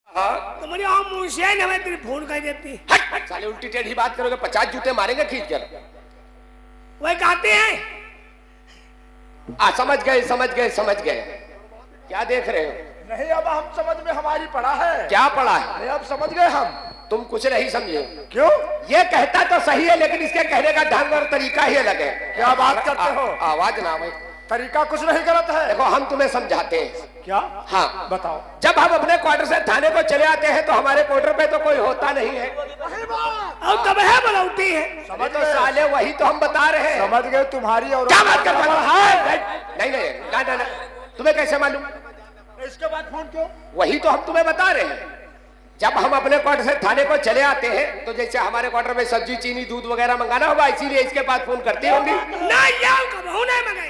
तुम्हारी आम मुझे हमें तेरी फोन कर देती। हट साले उल्टी टेढ़ी बात करोगे 50 जूते मारेंगे खींच कर। वही कहते हैं। समझ गए क्या देख रहे हो? नहीं अब हम समझ में हमारी पड़ा है। क्या पड़ा है? अरे अब समझ गए हम। तुम कुछ नहीं समझे। क्यों? ये कहता तो सही है लेकिन इसके कहने का ढंग और तरीका ही अलग है। क्या बात करते हो? आवाज ना भाई, तरीका कुछ नहीं गलत है। देखो हम तुम्हें समझाते हैं। क्या? हाँ बताओ। जब हम अपने क्वार्टर से थाने को चले आते हैं तो हमारे क्वार्टर पे तो कोई होता नहीं है। अब तब है बनौती है। समझ तो साले वही तो हम बता रहे हैं। समझ गए तुम्हारी और क्या बात कर रहे हो? नहीं तुम्हें कैसे मालूम? इसके बाद फोन क्यों? वही तो हम तुम्हें बता रहे हैं। जब हम अपने क्वार्टर से थाने को चले आते हैं तो जैसे हमारे क्वार्टर में सब्जी चीनी दूध वगैरह मंगाना होगा इसीलिए इसके पास फोन करती होंगी। नहीं यार कबहू नहीं मंगाई।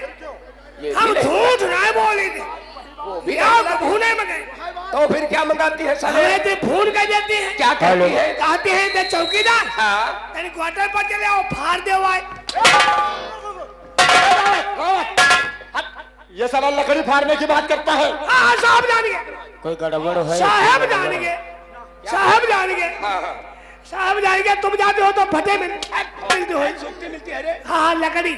हम झूठ नहीं बोले थे। वो भी कबहू नहीं मंगाई। तो फिर क्या मंगाती है साले? हमें तो फोन कर देती है। क्या कहती है? कहते हैं ते चौकीदार हाँ तेरे क्वार्टर पर चले आओ फाड़ दे वाई। ये साला लकड़ी फाड़ने की बात करता है। हाँ साहब जान गए। कोई गड़बड़ है? साहब जान गए। साहब जान गए। साहब जान गए। तुम जाते हो तो फटे मिलते हो। मिलती है। हाँ लकड़ी।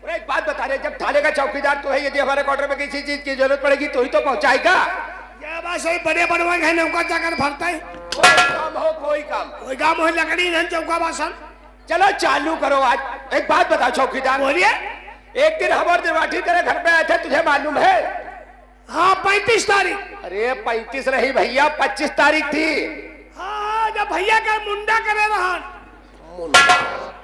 एक बात बता रहे, जब थाने का चौकीदार तो है, यदि हमारे क्वार्टर में किसी चीज की जरूरत पड़ेगी तो ही तो पहुंचाएगा। ये बात सही। बड़े बड़वा है नौका जाकर भरता है। कोई काम हो लकड़ी नहीं चौका बासन। चलो चालू करो आज। एक बात बताओ चौकीदार। बोलिए। एक दिन हम और त्रिपाठी तेरे घर पे आए थे, तुझे मालूम है? हाँ 35 तारीख। अरे 35 नहीं भैया 25 तारीख थी। हाँ जब भैया का मुंडा करे रहा।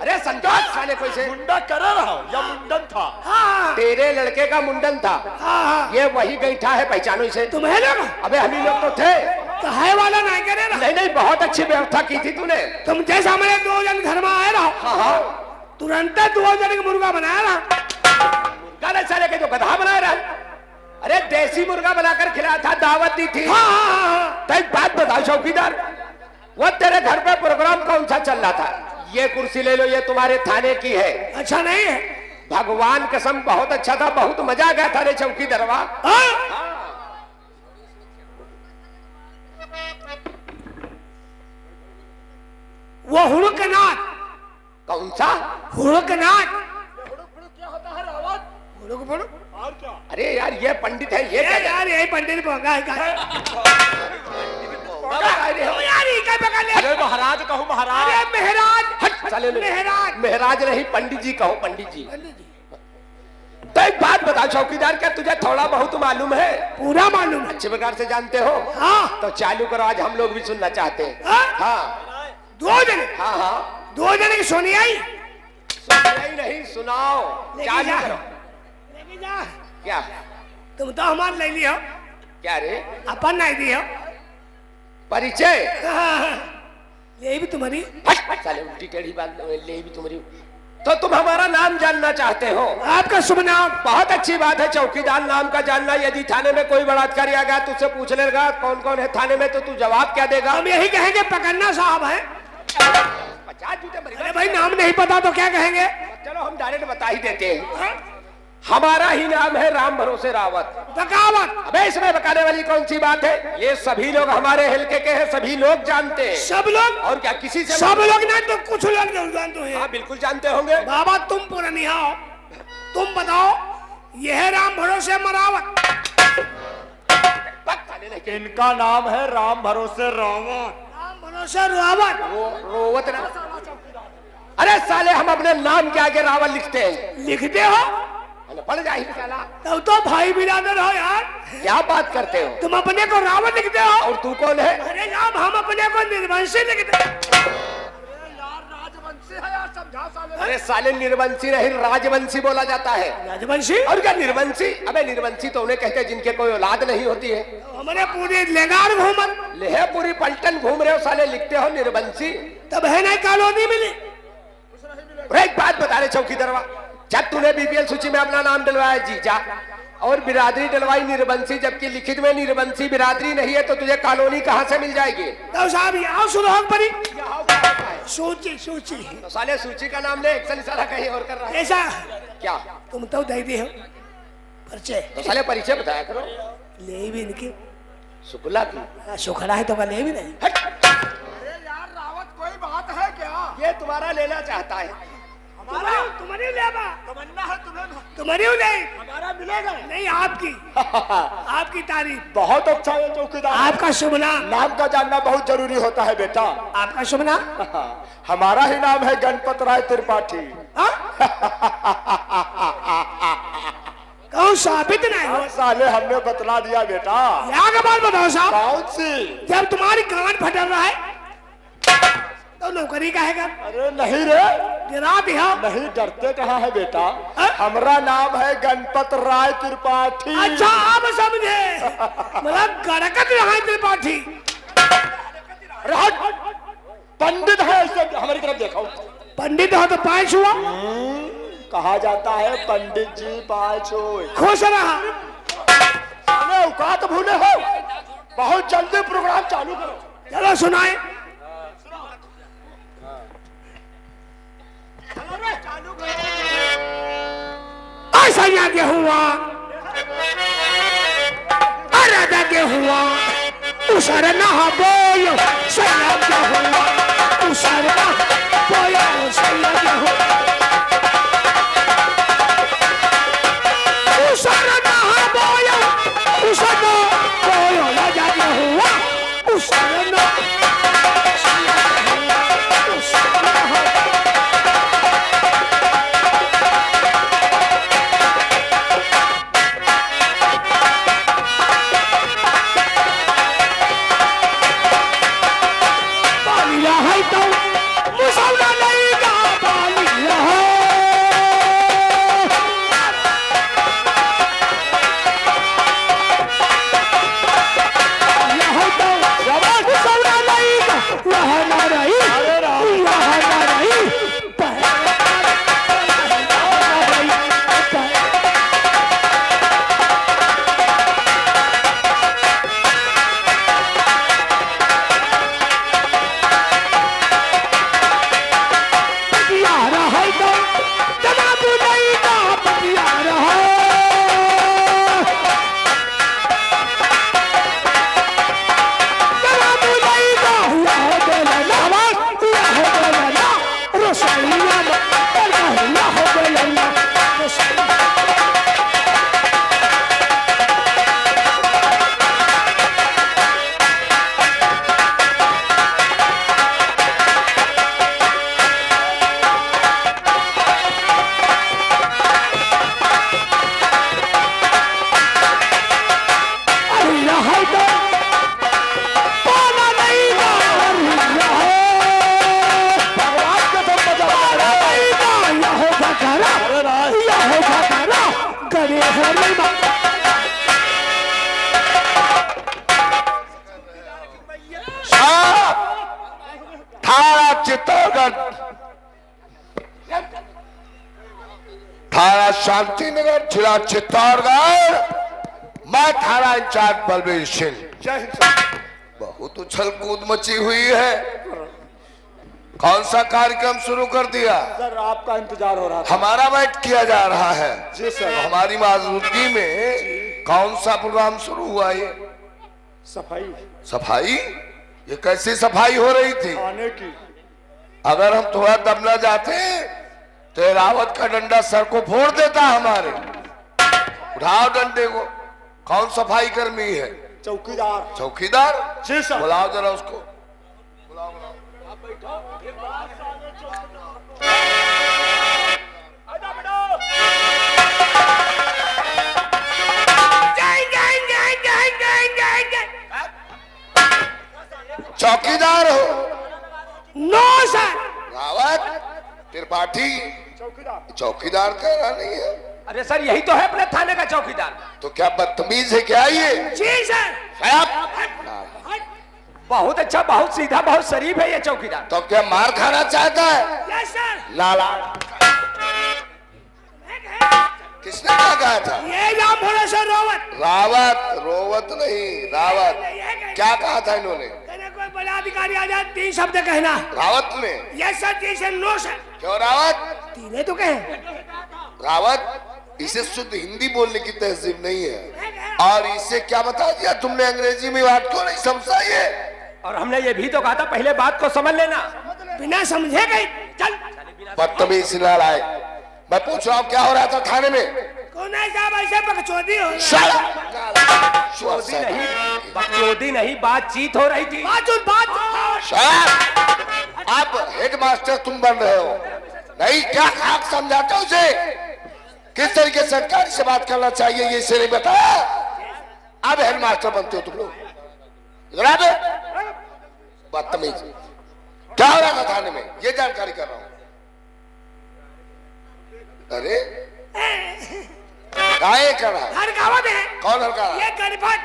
अरे संजात साले कोई से मुंडा करे रहा या मुंडन था? हाँ तेरे लड़के का मुंडन था। हाँ ये वही गईठा है, पहचानो इसे। तुम्हें लोग? अबे हम ही लोग तो थे। तो है वाला नहीं करे रहा। नहीं बहुत अच्छी व्यवस्था की थी तूने। तुम जैसे हमारे 2 जन घर में आए रहो। हाँ तुरंत 2 जन का मुर्गा बनाया रहा। गाने साले के जो गधा बना रहा। अरे देसी मुर्गा बनाकर खिलाया था, दावत दी थी। हाँ। तो एक बात बताओ चौकीदार, वो तेरे घर पे प्रोग्राम कौन सा चल रहा था? ये कुर्सी ले लो, ये तुम्हारे थाने की है। अच्छा नहीं है? भगवान कसम बहुत अच्छा था, बहुत मजा आ गया था रे चौकीदारवा। वो हुड़कनाथ। कौन सा हुड़कनाथ? क्या होता है रावत? और क्या? अरे यार ये पंडित है। ये क्या यार यही पंडित पोंगा है यार ये क्या पकड़ ले? अरे महाराज कहूँ महाराज। अरे मेहराज। साले मेहराज। मेहराज नहीं पंडित जी कहो, पंडित जी। तो एक बात बताओ चौकीदार, क्या तुझे थोड़ा बहुत मालूम है? पूरा मालूम है। अच्छे प्रकार से जानते हो? हाँ। तो चालू करो, आज हम लोग भी सुनना चाहते हैं। हाँ 2 जन। हाँ 2 जन की सोनी आई। नहीं सुनाओ, चालू करो। लेके जा। क्या? तुम तो हमारे ले लियो। क्या रे? अपन नहीं दियो। परिचय? ले भी तुम्हारी। साले उल्टी टेढ़ी बात, ले भी तुम्हारी। तो तुम हमारा नाम जानना चाहते हो? आपका शुभ नाम? बहुत अच्छी बात है चौकीदार नाम का जानना। यदि थाने में कोई बलात्कारी आ गया तुझसे पूछ लेगा कौन कौन है थाने में, तो तू जवाब क्या देगा? हम यही कहेंगे पकड़ना साहब है। 50 जूते। अरे भाई नाम नहीं पता तो क्या कहेंगे? चलो हम डायरेक्ट बता ही देते हैं। हमारा ही नाम है राम भरोसे रावत। बगावत। अबे इसमें बकाने वाली कौन सी बात है? ये सभी लोग हमारे हल्के के हैं, सभी लोग जानते हैं। सब लोग? और क्या किसी से? सब लोग नहीं तो कुछ लोग जरूर जानते हैं। हाँ बिल्कुल जानते होंगे। बाबा तुम पुरानिया हो, तुम बताओ। यह है राम भरोसे मरावत। इनका नाम है राम भरोसे रावत। राम भरोसे रावत। रोवत ना। अरे साले हम अपने नाम के आगे रावत लिखते हैं। लिखते हो? पढ़ जाए साला। तब तो भाई बिरादर हो यार। क्या बात करते हो? तुम अपने को रावत लिखते हो? और तू कौन है? अरे यार हम अपने को निर्वंशी लिखते हैं। यार राजवंशी है यार, समझा साले। अरे साले निर्वंशी नहीं राजवंशी बोला जाता है। राजवंशी? और क्या निर्वंशी? अबे निर्वंशी तो उन्हें कहते हैं जिनके कोई औलाद नहीं होती है। हमारे पूरी लेगार घूमन। ले पूरी पलटन घूम रहे हो साले, लिखते हो निर्वंशी। तब है नहीं कॉलोनी मिली। एक बात बता रहे चौकीदारवा, जब तूने बीपीएल सूची में अपना नाम डलवाया जीजा और बिरादरी डलवाई निर्वंशी, जबकि लिखित में निर्वंशी बिरादरी नहीं है, तो तुझे कॉलोनी कहाँ से मिल जाएगी? तो साहब यहाँ सुनो परी। सूची सूची। तो साले सूची का नाम ले, एक्शन साला कहीं और कर रहा है। ऐसा क्या? तुम तो दे दी हो परिचय। तो साले परिचय बताया करो। ले भी इनके शुक्ला की। सुखड़ा है तो मैं ले भी नहीं। अरे यार रावत कोई बात है क्या? ये तुम्हारा लेना चाहता है। हमारा तुम्हारी लेबा, तमन्ना है तुम्हें, तुम्हारी नहीं, हमारा मिलेगा। नहीं आपकी, आपकी तारीफ। बहुत अच्छा है चौकीदार। आपका शुभ नाम? नाम का जानना बहुत जरूरी होता है बेटा। आपका शुभ नाम? हमारा ही नाम है गणपत राय त्रिपाठी। हाँ? कहूँ साबित नहीं हो। साले हमने बतला दिया बेटा। यहाँ का बात बताओ साहब, कौन सी? जब तुम्हारी कान फटल रहा है तो नौकरी का है क्या? अरे नहीं रे, डरा भी हम। नहीं डरते कहाँ है बेटा। हाँ? हमारा नाम है गणपत राय त्रिपाठी। अच्छा आप समझे, मतलब गड़कत रहा है त्रिपाठी। पंडित है ऐसे हमारी तरफ देखो। पंडित हो तो पाँच हुआ। कहा जाता है पंडित जी पाँच हो। खुश रहा। साले औकात भूले हो। बहुत जल्दी प्रोग्राम चालू करो। चलो सुनाए। ऐसा आगे हुआ, अरे आगे हुआ, उसर ना बोलो सैया क्या हुआ, उसर ना बोलो सैया क्या हुआ, उसर ना बोलो, उसर ना बोलो राजा क्या हुआ, उसर ना थाना शांतिनगर, जिला चित्तौड़गढ़। मैं थाना इंचार्ज बलबीर सिंह। बहुत उछल कूद मची हुई है। कौन सा कार्यक्रम शुरू कर दिया? सर आपका इंतजार हो रहा था। हमारा वेट किया जा रहा है। जी सर। हमारी मौजूदगी में कौन सा प्रोग्राम शुरू हुआ? ये सफाई। सफाई? ये कैसी सफाई हो रही थी? खाने की। अगर हम थोड़ा दब न जाते तो रावत का डंडा सर को फोड़ देता हमारे। उठाओ डंडे को। कौन सफाई कर्मी है? चौकीदार। चौकीदार? जी सर। बुलाओ जरा उसको। चौकीदार हो? No sir. रावत त्रिपाठी चौकीदार। चौकीदार कह रहा नहीं है? अरे सर यही तो है अपने थाने का चौकीदार। तो क्या बदतमीज है क्या ये? जी सर। साहब, बहुत अच्छा, बहुत सीधा, बहुत शरीफ है ये चौकीदार। तो क्या मार खाना चाहता है? Yes sir. लाला किसने क्या कहा था? ये नाम बोले सर रावत। रावत? रोवत नहीं, रावत। क्या कहा था इन्होंने? कोई बड़ा अधिकारी आ जाए 3 शब्द कहना। रावत ने? Yes sir. जी सर। No sir. क्यों रावत? 3 तो कहे। रावत, इसे शुद्ध हिंदी बोलने की तहजीब नहीं है। और इसे क्या बता दिया तुमने? अंग्रेजी में बात क्यों नहीं समझा ये? और हमने ये भी तो कहा था पहले बात को समझ लेना। बिना समझे गई चल। बदतमीज नालायक। मैं पूछ रहा हूँ क्या हो रहा था थाने में? कौन है साहब ऐसे बकचोदी हो? चोदी नहीं, बकचोदी नहीं, बातचीत हो रही थी। अब हेडमास्टर तुम बन रहे हो नहीं? क्या खाक समझाते हो उसे? किस तरीके से सरकार से बात करना चाहिए ये इसे नहीं बताया? अब हेडमास्टर बनते हो तुम लोग। बदतमीज। क्या हो रहा था थाने में ये जानकारी कर रहा हूं। अरे काय कर रहा है? हरकावत है। कौन हल्का? ये गणपत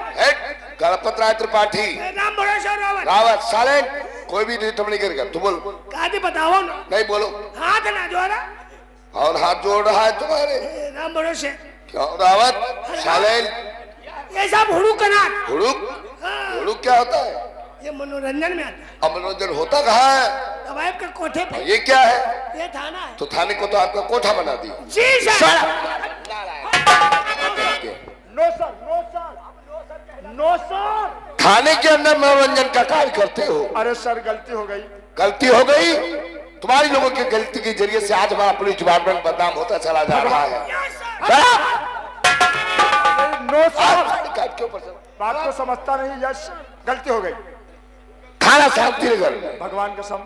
गणपत राय त्रिपाठी राम भरोसा रावत। रावत साले कोई भी नहीं नहीं करेगा। तू बोल। काहे बताओ ना? नहीं बोलो। हाथ ना जोड़ा। और हाथ जोड़ रहा है तुम्हारे? राम भरोसे। क्यों रावत साले? ये सब हुड़ुक कना। हुड़ुक? हुड़ुक क्या होता है? ये मनोरंजन में आता है। अब मनोरंजन होता कहाँ है? दवाई के कोठे पे। ये क्या है? ये थाना है। तो थाने को तो आपका कोठा बना दिया। जी sir. No sir, no sir, no sir. थाने के अंदर मनोरंजन का कार्य करते हो? अरे सर गलती हो गई। गलती हो गई? तुम्हारी लोगों की गलती के जरिए से आज हमारा पुलिस डिपार्टमेंट बदनाम होता चला जा रहा है। No sir. क्यों बात को समझता नहीं। यस गलती हो गई। थाना शांति नगर भगवान कसम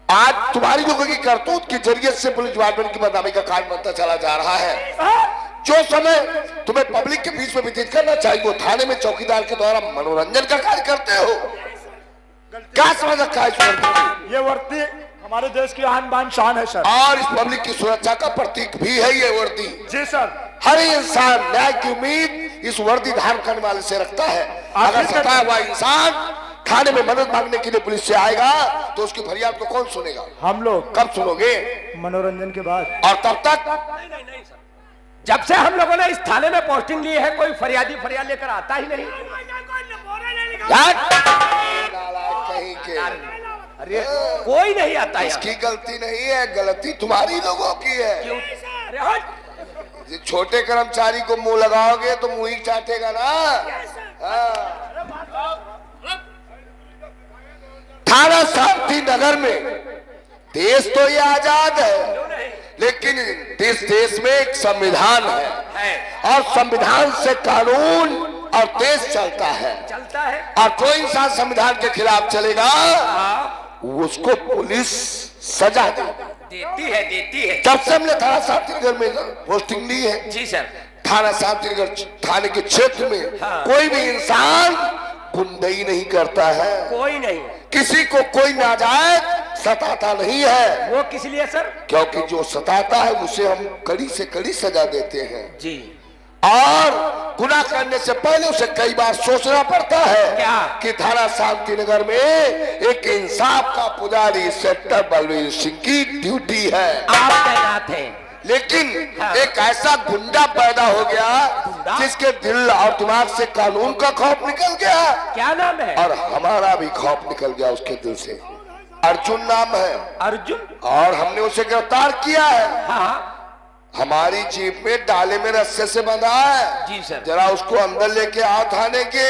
आज तुम्हारी लोगों की करतूत के जरिए से पुलिस डिपार्टमेंट की बदनामी का कार्य बनता चला जा रहा है। जो समय तुम्हें पब्लिक के बीच में व्यतीत करना चाहिए वो थाने में चौकीदार के द्वारा मनोरंजन का कार्य करते हो। क्या समझ रखा है इस वर्दी? ये वर्दी हमारे देश की आन बान शान है सर। और इस पब्लिक की सुरक्षा का प्रतीक भी है ये वर्दी। जी सर। हर इंसान न्याय की उम्मीद इस वर्दी धारण करने वाले से रखता है। अगर सताया हुआ इंसान थाने में मदद मांगने के लिए पुलिस से आएगा तो उसकी फरियाद को कौन सुनेगा? हम लोग। कब सुनोगे? मनोरंजन के बाद। और तब तक नहीं सर, जब से हम लोगों ने इस थाने में पोस्टिंग ली है कोई फरियाद लेकर आता ही नहीं। कहीं के अरे कोई नहीं आता है। इसकी गलती नहीं है, गलती तुम्हारी लोगों की है। क्यों? अरे हट। ये छोटे कर्मचारी को मुंह लगाओगे तो मुंह ही चाटेगा ना। थाना शांति नगर में देश तो ये आजाद है लेकिन इस देश में एक संविधान है और संविधान से कानून और देश चलता है। और कोई इंसान संविधान के खिलाफ चलेगा उसको पुलिस सजा देती है। तब से हमने थाना शांतिनगर में पोस्टिंग ली है। जी सर। थाना शांतिनगर थाने के क्षेत्र में कोई भी इंसान गुंडई नहीं करता है। कोई नहीं, किसी को कोई नाजायज सताता नहीं है। वो किस लिए सर? क्योंकि जो सताता है उसे हम कड़ी से कड़ी सजा देते हैं जी। और गुनाह करने से पहले उसे कई बार सोचना पड़ता है क्या? कि थाना शांति नगर में एक इंसाफ का पुजारी सेक्टर बलवीर सिंह की ड्यूटी है। आप तैनात हैं लेकिन एक ऐसा गुंडा पैदा हो गया जिसके दिल और दिमाग से कानून का खौफ निकल गया। क्या नाम है? और हमारा भी खौफ निकल गया उसके दिल से। अर्जुन नाम है। अर्जुन? और हमने उसे गिरफ्तार किया है। हाँ। हमारी जीप में डाले में रस्से से बंधा है। जी सर। जरा उसको अंदर लेके आओ थाने के।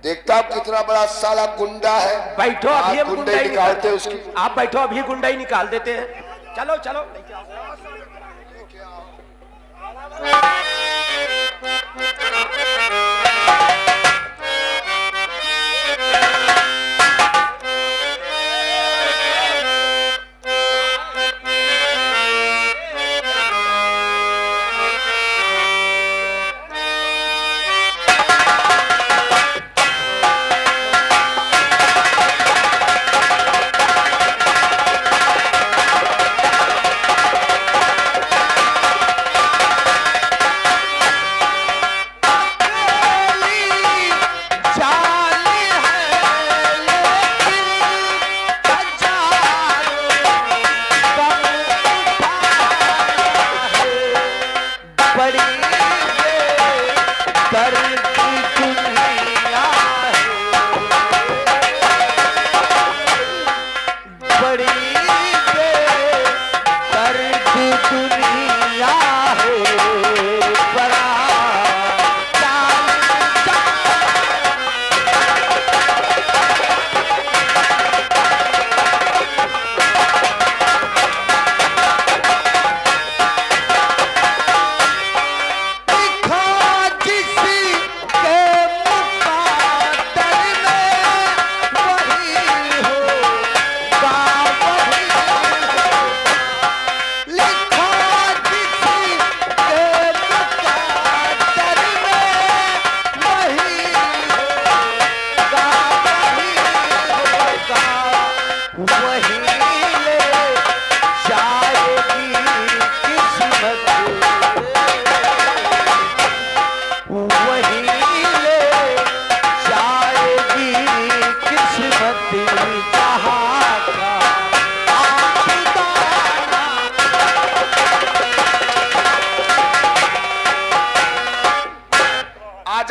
देखता आप कितना बड़ा साला गुंडा है। बैठो अभी हम गुंडे निकालते उसकी। आप बैठो अभी गुंडा निकाल देते हैं। चलो चलो।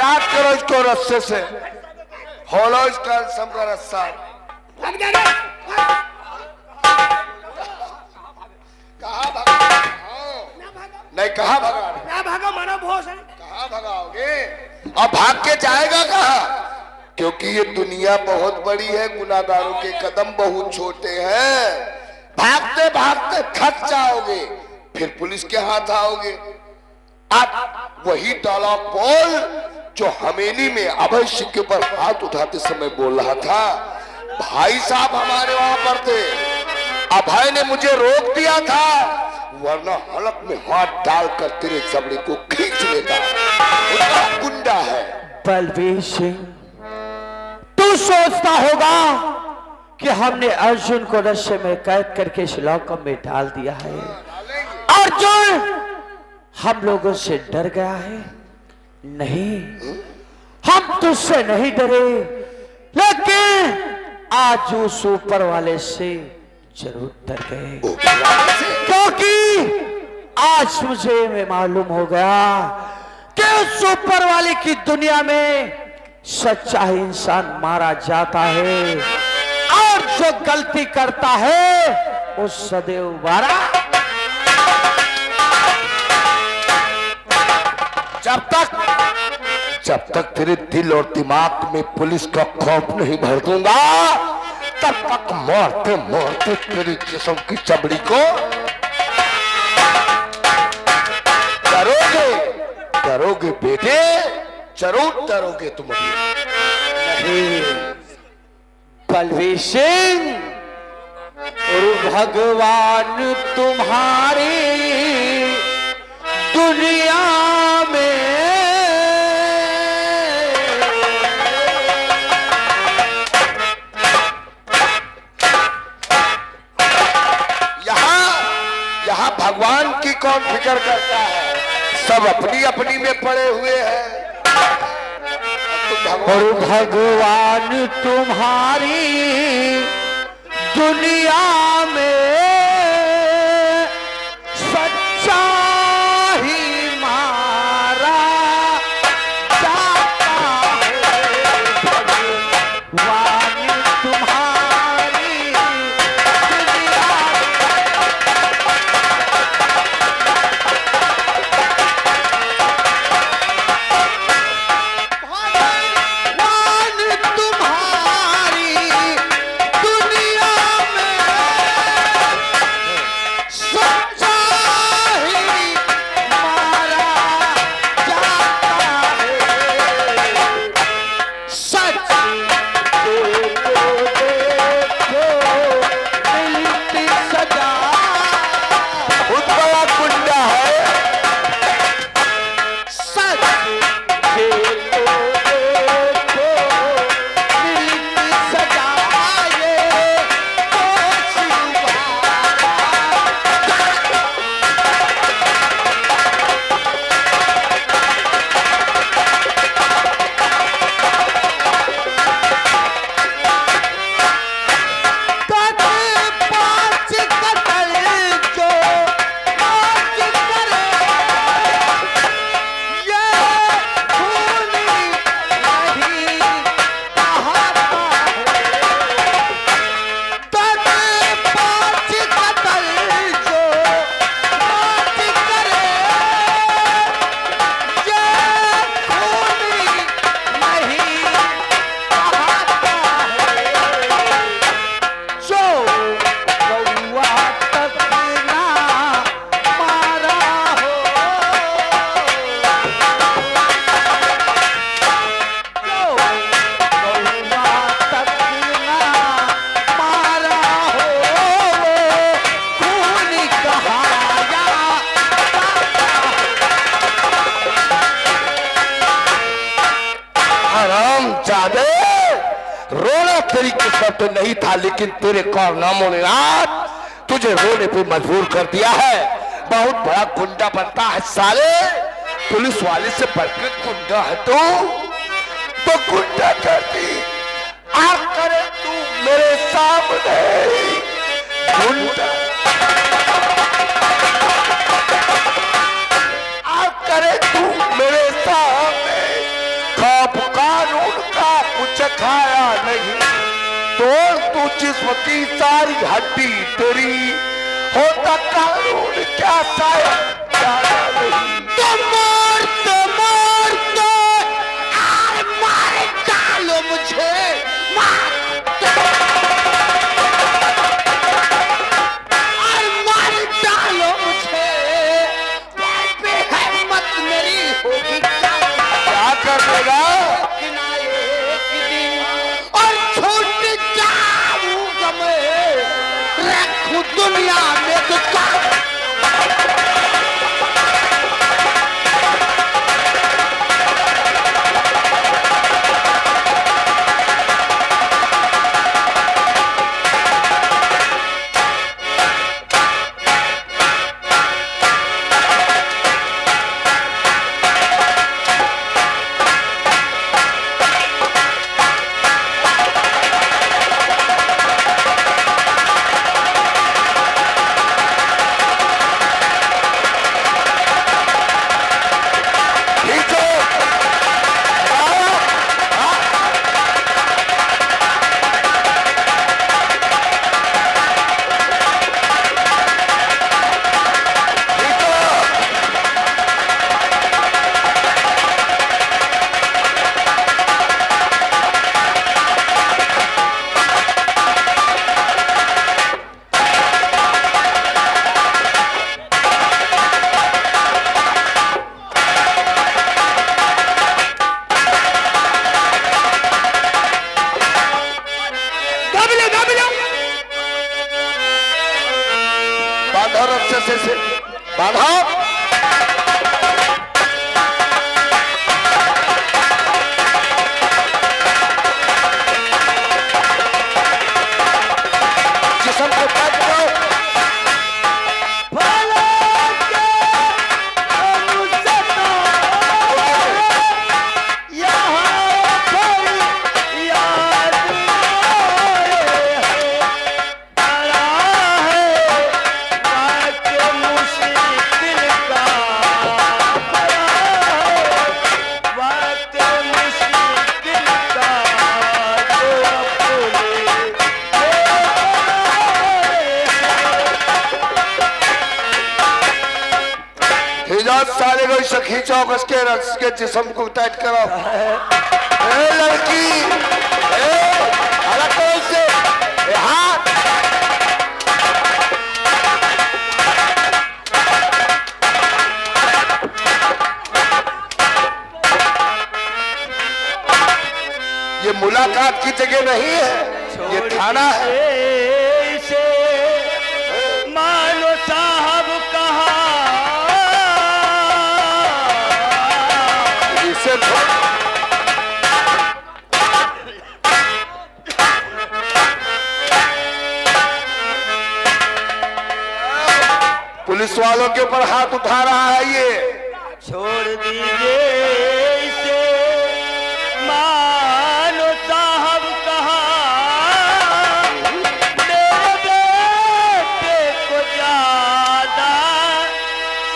आजाद करो इसको रस्से से, खोलो इसका सब का रस्सा। भाग जा रे। कहाँ भगा? नहीं कहाँ भगा? ना भागो, मानो भोस है। कहाँ भगाओगे? अब भाग के जाएगा कहाँ? क्योंकि ये दुनिया बहुत बड़ी है, गुनाहगारों के कदम बहुत छोटे हैं। भागते भागते थक जाओगे, फिर पुलिस के हाथ आओगे। अब वही डायलॉग बोल जो हमेली में अभय सिंह के ऊपर हाथ उठाते समय बोल रहा था। भाई साहब हमारे वहां पर थे, अभय ने मुझे रोक दिया था, वरना हलक में हाथ डालकर तेरे जबड़े को खींच लेता। उसका गुंडा है। बलबीर सिंह, तू सोचता होगा कि हमने अर्जुन को रस्से में कैद करके इस लॉकअप में डाल दिया है। अर्जुन हम लोगों से डर गया है? नहीं, हम तुझसे नहीं डरे, लेकिन आज उस ऊपर वाले से जरूर डर गए। क्योंकि आज मुझे में मालूम हो गया कि उस ऊपर वाले की दुनिया में सच्चा इंसान मारा जाता है और जो गलती करता है वो सदैव मारा। जब तक तेरे दिल और दिमाग में पुलिस का खौफ नहीं भर दूंगा, तब तक मारते मारते तेरे जिस्म की चमड़ी को डरोगे बेटे, जरूर डरोगे तुम। नहीं बलबीर सिंह, और भगवान तुम्हारी दुनिया में यहाँ भगवान की कौन फिक्र करता है? सब अपनी अपनी में पड़े हुए हैं। और भगवान तुम्हारी दुनिया में सच्चा ही मारा जाता है। भगवान तुम्हारी दुनिया रोना तेरी किस्मत तो नहीं था, लेकिन तेरे कारनामों ने आज तुझे रोने पे मजबूर कर दिया है। बहुत बड़ा गुंडा बनता है साले, पुलिस वाले से बढ़कर गुंडा है तो गुंडा करती आकर तू मेरे सामने गुंडा आकर तू मेरे सामने खौफ कानून का कुछ खाया नहीं, तोड़ तू जिस्म की सारी हड्डी तेरी, होता कानून क्या साया जाना नहीं। मार डालो मुझे, मार डालो मुझे, पे हिम्मत मेरी होगी क्या कर देगा? एक दिन और छूट जाऊंगा मैं, रखूं दुनिया में तुझको। बांधो रस्से से बांधो। जिस्म को काट दो। साले को इसे खींचो, उसके रस के जिस्म को टाइट करो। ए लड़की, अलग करो इससे, हाथ। ये मुलाकात की जगह नहीं है, ये थाना है। मानो साहब कहा पुलिस वालों के ऊपर हाथ उठा रहा है ये। छोड़ दीजिए इसे, मानो साहब कहा मेरे बेटे को ज्यादा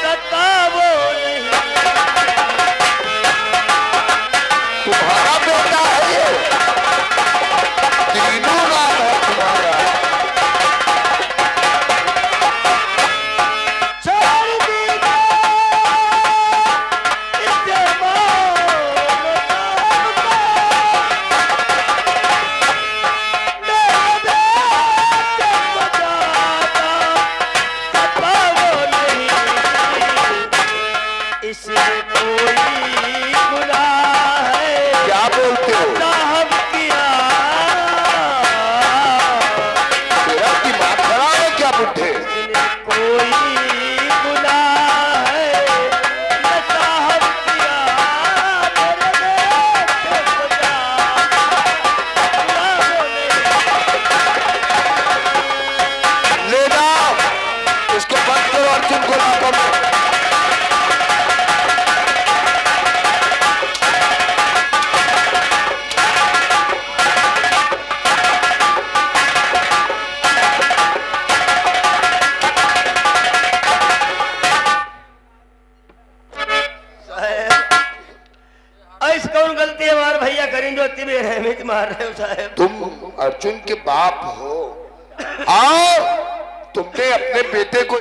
सतावो नहीं। तुम्हारा बेटा है ये, तीनों नाम है तुम्हारा। छोड़ दीजिए इसे, इतनी हमारे भैया करें जो इतनी बेरहमी मार रहे हो साहब। तुम अर्जुन के बाप हो और तुमने अपने बेटे को